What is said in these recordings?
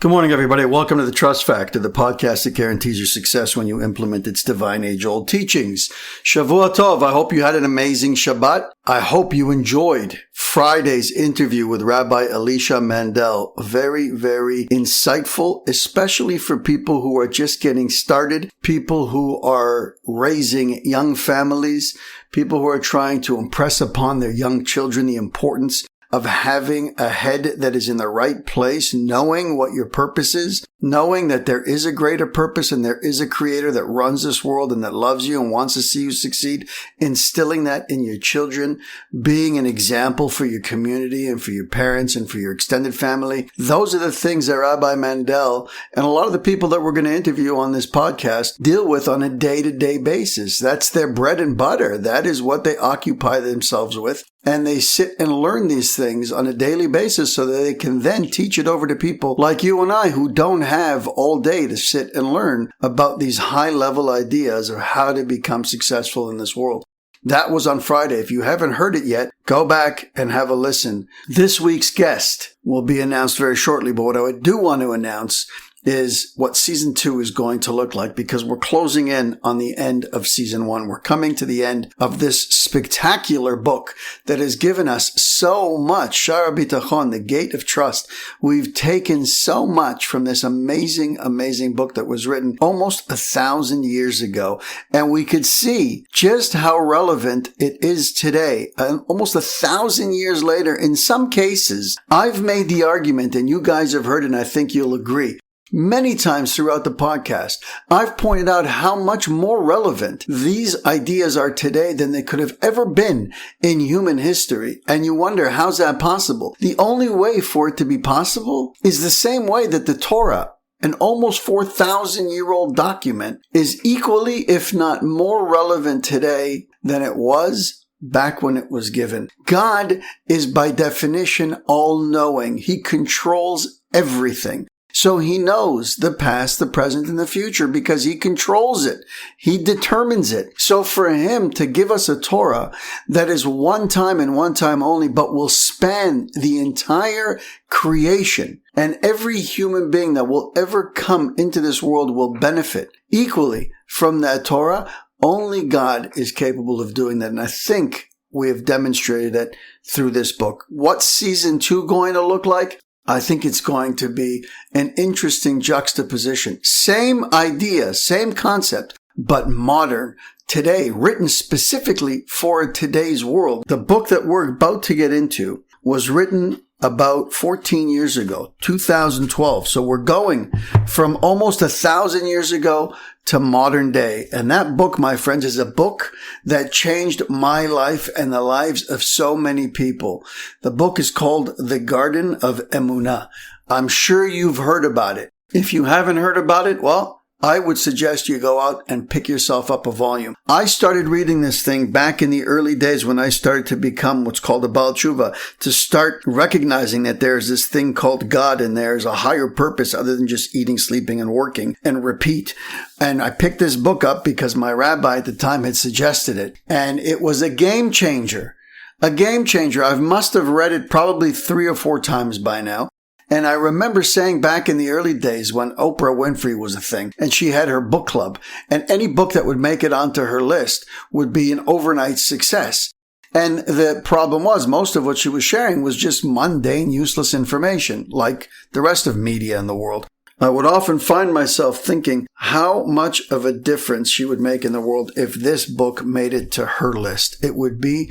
Good morning, everybody. Welcome to the Trust Factor, the podcast that guarantees your success when you implement its divine age-old teachings. Shavua Tov. I hope you had an amazing Shabbat. I hope you enjoyed Friday's interview with Rabbi Elisha Mandel. Very, very insightful, especially for people who are just getting started, people who are raising young families, people who are trying to impress upon their young children the importance of having a head that is in the right place, knowing what your purpose is, knowing that there is a greater purpose and there is a creator that runs this world and that loves you and wants to see you succeed, instilling that in your children, being an example for your community and for your parents and for your extended family. Those are the things that Rabbi Mandel and a lot of the people that we're going to interview on this podcast deal with on a day-to-day basis. That's their bread and butter. That is what they occupy themselves with. And they sit and learn these things on a daily basis so that they can then teach it over to people like you and I who don't have all day to sit and learn about these high-level ideas of how to become successful in this world. That was on Friday. If you haven't heard it yet, go back and have a listen. This week's guest will be announced very shortly, but what I do want to announce is what season 2 is going to look like, because we're closing in on the end of season 1. We're coming to the end of this spectacular book that has given us so much. Shara Bitachon, the Gate of Trust. We've taken so much from this amazing, amazing book that was written almost 1,000 years ago. And we could see just how relevant it is today. Almost 1,000 years later, in some cases, I've made the argument, and you guys have heard it, and I think you'll agree, many times throughout the podcast, I've pointed out how much more relevant these ideas are today than they could have ever been in human history. And you wonder, how's that possible? The only way for it to be possible is the same way that the Torah, an almost 4,000-year-old document, is equally, if not more relevant today than it was back when it was given. God is by definition all-knowing. He controls everything. So he knows the past, the present, and the future because he controls it. He determines it. So for him to give us a Torah that is one time and one time only, but will span the entire creation, and every human being that will ever come into this world will benefit equally from that Torah, only God is capable of doing that. And I think we have demonstrated it through this book. What's season 2 going to look like? I think it's going to be an interesting juxtaposition. Same idea, same concept, but modern. Today, written specifically for today's world. The book that we're about to get into was written about 14 years ago, 2012. So we're going from almost 1,000 years ago to modern day. And that book, my friends, is a book that changed my life and the lives of so many people. The book is called The Garden of Emuna. I'm sure you've heard about it. If you haven't heard about it, well, I would suggest you go out and pick yourself up a volume. I started reading this thing back in the early days when I started to become what's called a Baal Tshuva, to start recognizing that there's this thing called God and there's a higher purpose other than just eating, sleeping, and working and repeat. And I picked this book up because my rabbi at the time had suggested it. And it was a game changer. A game changer. I must have read it probably 3 or 4 times by now. And I remember saying back in the early days when Oprah Winfrey was a thing and she had her book club, and any book that would make it onto her list would be an overnight success. And the problem was most of what she was sharing was just mundane, useless information like the rest of media in the world. I would often find myself thinking how much of a difference she would make in the world if this book made it to her list. It would be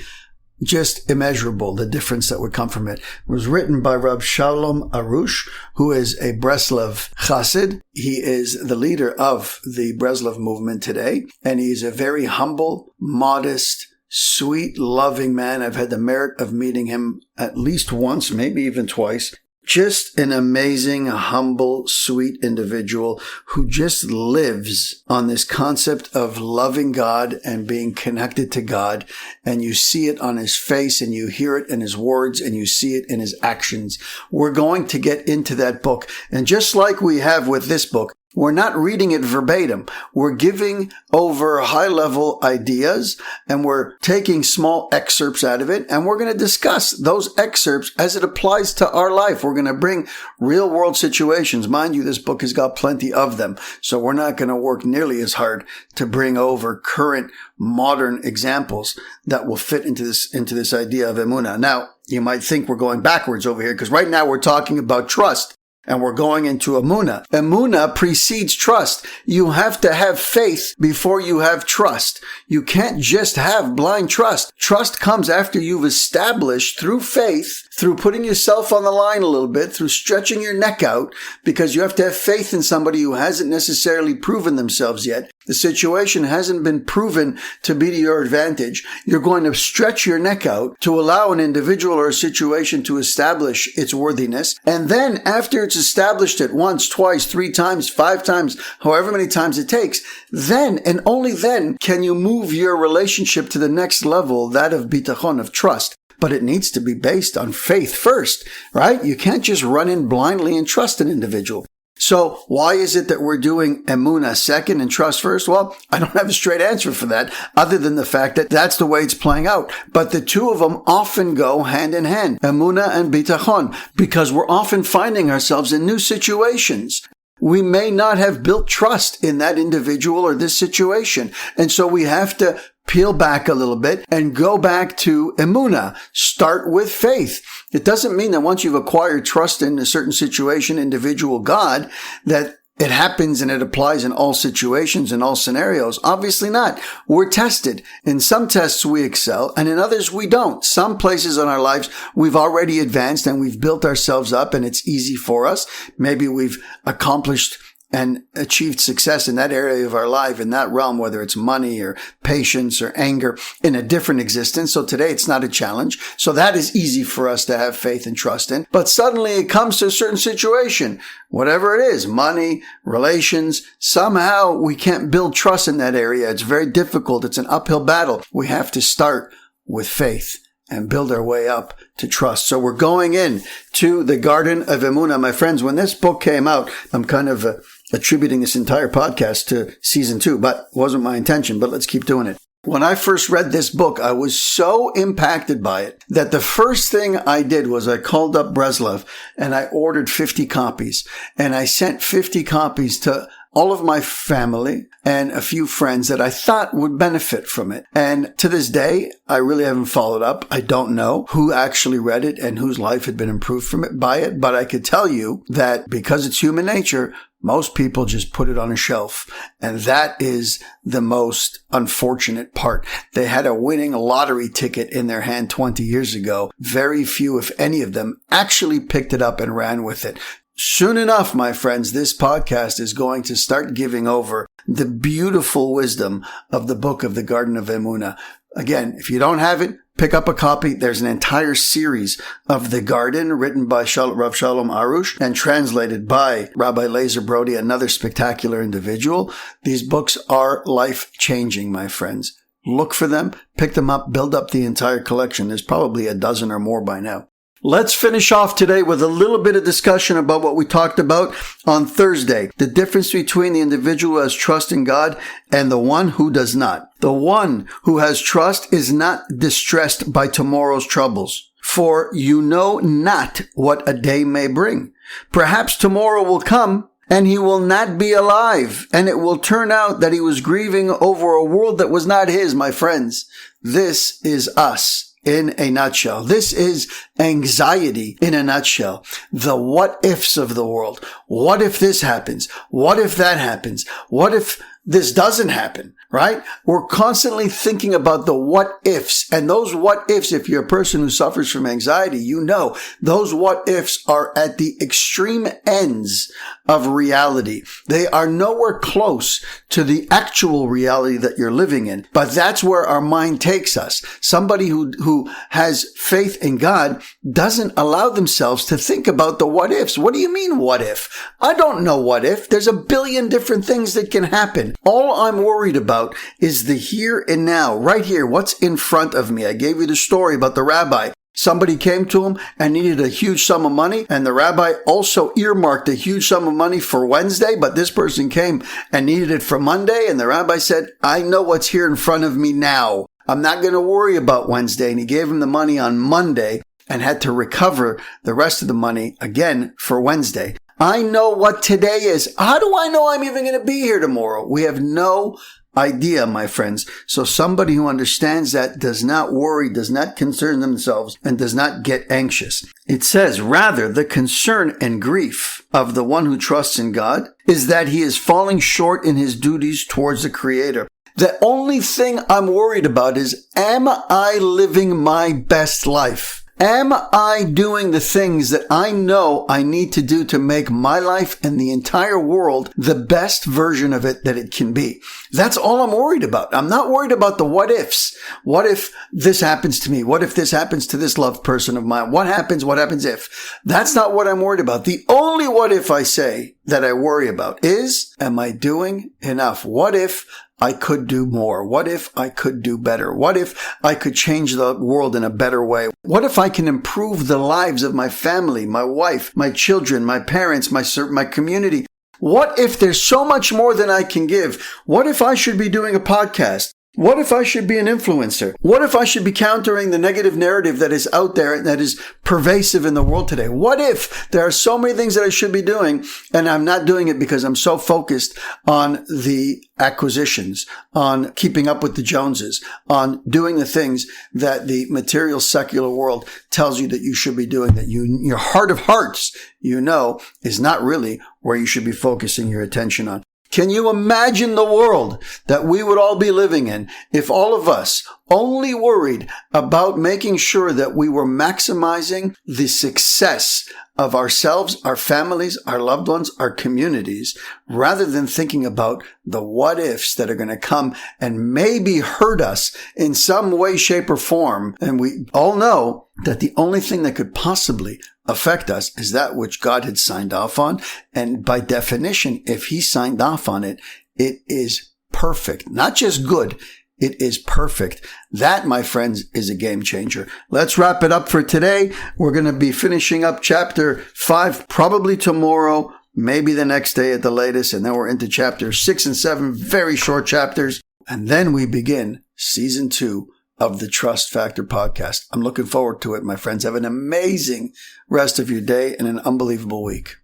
just immeasurable, the difference that would come from it. It was written by Rab Shalom Arush, who is a Breslov Chassid. He is the leader of the Breslov movement today, and he's a very humble, modest, sweet, loving man. I've had the merit of meeting him at least once, maybe even twice. Just an amazing, humble, sweet individual who just lives on this concept of loving God and being connected to God. And you see it on his face and you hear it in his words and you see it in his actions. We're going to get into that book. And just like we have with this book, We're not reading it verbatim. We're giving over high-level ideas, and we're taking small excerpts out of it, and we're going to discuss those excerpts as it applies to our life. We're going to bring real-world situations. Mind you, this book has got plenty of them, so we're not going to work nearly as hard to bring over current modern examples that will fit into this idea of Emuna. Now, you might think we're going backwards over here, because right now we're talking about trust. And we're going into Emuna. Emuna precedes trust. You have to have faith before you have trust. You can't just have blind trust. Trust comes after you've established through faith, through putting yourself on the line a little bit, through stretching your neck out, because you have to have faith in somebody who hasn't necessarily proven themselves yet. The situation hasn't been proven to be to your advantage. You're going to stretch your neck out to allow an individual or a situation to establish its worthiness. And then after it's established it once, twice, 3 times, 5 times, however many times it takes, then and only then can you move your relationship to the next level, that of bitachon, of trust. But it needs to be based on faith first, right? You can't just run in blindly and trust an individual. So why is it that we're doing Emuna second and trust first? Well, I don't have a straight answer for that, other than the fact that that's the way it's playing out. But the two of them often go hand in hand, Emuna and bitachon, because we're often finding ourselves in new situations. We may not have built trust in that individual or this situation. And so we have to peel back a little bit and go back to Emuna. Start with faith. It doesn't mean that once you've acquired trust in a certain situation, individual, God, that it happens and it applies in all situations and all scenarios. Obviously not. We're tested. In some tests we excel, and in others we don't. Some places in our lives we've already advanced and we've built ourselves up and it's easy for us. Maybe we've accomplished and achieved success in that area of our life, in that realm, whether it's money or patience or anger, in a different existence. So today it's not a challenge. So that is easy for us to have faith and trust in. But suddenly it comes to a certain situation, whatever it is, money, relations, somehow we can't build trust in that area. It's very difficult. It's an uphill battle. We have to start with faith and build our way up to trust. So we're going in to the Garden of Emuna. My friends, when this book came out, I'm kind of attributing this entire podcast to season 2, but it wasn't my intention, but let's keep doing it. When I first read this book, I was so impacted by it that the first thing I did was I called up Breslov and I ordered 50 copies, and I sent 50 copies to all of my family and a few friends that I thought would benefit from it. And to this day, I really haven't followed up. I don't know who actually read it and whose life had been improved by it. But I could tell you that because it's human nature, most people just put it on a shelf. And that is the most unfortunate part. They had a winning lottery ticket in their hand 20 years ago. Very few, if any of them, actually picked it up and ran with it. Soon enough, my friends, this podcast is going to start giving over the beautiful wisdom of the book of the Garden of Emuna. Again, if you don't have it, pick up a copy. There's an entire series of The Garden written by Rav Shalom Arush and translated by Rabbi Lazer Brody, another spectacular individual. These books are life-changing, my friends. Look for them, pick them up, build up the entire collection. There's probably a dozen or more by now. Let's finish off today with a little bit of discussion about what we talked about on Thursday. The difference between the individual who has trust in God and the one who does not. The one who has trust is not distressed by tomorrow's troubles. For you know not what a day may bring. Perhaps tomorrow will come and he will not be alive, and it will turn out that he was grieving over a world that was not his, my friends. This is us. In a nutshell. This is anxiety in a nutshell. The what ifs of the world. What if this happens? What if that happens? What if this doesn't happen? Right? We're constantly thinking about the what ifs. And those what ifs, if you're a person who suffers from anxiety, you know those what ifs are at the extreme ends of reality. They are nowhere close to the actual reality that you're living in. But that's where our mind takes us. Somebody who has faith in God doesn't allow themselves to think about the what ifs. What do you mean, what if? I don't know what if. There's a billion different things that can happen. All I'm worried about is the here and now, right here, what's in front of me. I gave you the story about the rabbi. Somebody came to him and needed a huge sum of money, and the rabbi also earmarked a huge sum of money for Wednesday, but this person came and needed it for Monday, and the rabbi said, I know what's here in front of me now. I'm not going to worry about Wednesday. And he gave him the money on Monday and had to recover the rest of the money again for Wednesday. I know what today is. How do I know I'm even going to be here tomorrow? We have no idea, my friends. So somebody who understands that does not worry, does not concern themselves, and does not get anxious. It says, rather, the concern and grief of the one who trusts in God is that he is falling short in his duties towards the Creator. The only thing I'm worried about is, am I living my best life? Am I doing the things that I know I need to do to make my life and the entire world the best version of it that it can be? That's all I'm worried about. I'm not worried about the what ifs. What if this happens to me? What if this happens to this loved person of mine? What happens if? That's not what I'm worried about. The only what if I say that I worry about is, am I doing enough? What if I could do more? What if I could do better? What if I could change the world in a better way? What if I can improve the lives of my family, my wife, my children, my parents, my community? What if there's so much more than I can give? What if I should be doing a podcast? What if I should be an influencer? What if I should be countering the negative narrative that is out there and that is pervasive in the world today? What if there are so many things that I should be doing and I'm not doing it because I'm so focused on the acquisitions, on keeping up with the Joneses, on doing the things that the material secular world tells you that you should be doing, that your heart of hearts, is not really where you should be focusing your attention on. Can you imagine the world that we would all be living in if all of us only worried about making sure that we were maximizing the success of ourselves, our families, our loved ones, our communities, rather than thinking about the what ifs that are going to come and maybe hurt us in some way, shape, or form? And we all know that the only thing that could possibly affect us is that which God had signed off on. And by definition, if he signed off on it, it is perfect. Not just good, it is perfect. That, my friends, is a game changer. Let's wrap it up for today. We're going to be finishing up chapter 5 probably tomorrow, maybe the next day at the latest. And then we're into chapter 6 and 7, very short chapters. And then we begin season 2 of the Trust Factor podcast. I'm looking forward to it, my friends. Have an amazing rest of your day and an unbelievable week.